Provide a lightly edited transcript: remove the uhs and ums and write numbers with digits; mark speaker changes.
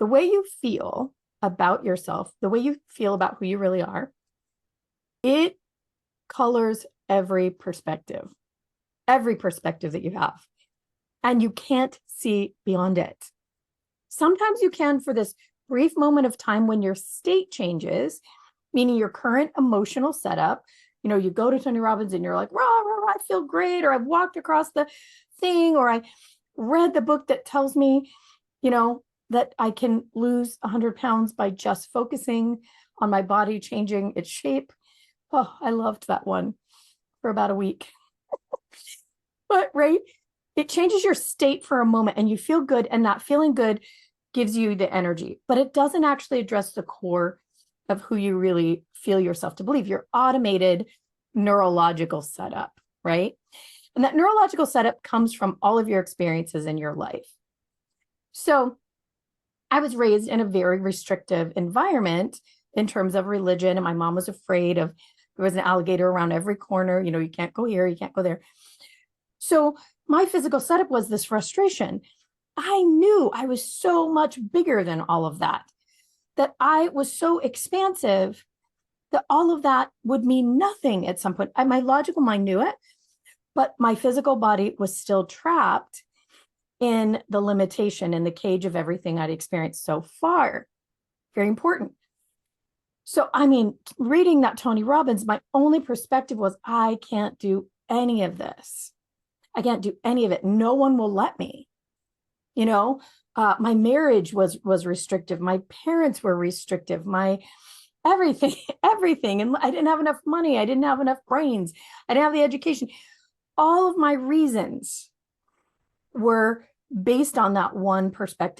Speaker 1: the way you feel about yourself, the way you feel about who you really are, it colors every perspective that you have. And you can't see beyond it. Sometimes you can for this brief moment of time when your state changes, meaning your current emotional setup. You go to Tony Robbins and you're like, rah, rah, rah, I feel great, or I've walked across the thing, or I read the book that tells me, that I can lose 100 pounds by just focusing on my body changing its shape. Oh, I loved that one for about a week. But right, it changes your state for a moment and you feel good, and that feeling good gives you the energy, but it doesn't actually address the core of who you really feel yourself to believe, your automated neurological setup, right? And that neurological setup comes from all of your experiences in your life. So I was raised in a very restrictive environment in terms of religion, and my mom was afraid of, there was an alligator around every corner, you can't go here, you can't go there. So my physical setup was this frustration. I knew I was so much bigger than all of that I was so expansive that all of that would mean nothing at some point. My logical mind knew it, but my physical body was still trapped in the limitation, in the cage of everything I'd experienced so far. Very important. So, reading that Tony Robbins, my only perspective was, I can't do any of this. I can't do any of it. No one will let me. My marriage was restrictive. My parents were restrictive. My everything. And I didn't have enough money. I didn't have enough brains. I didn't have the education. All of my reasons were based on that one perspective.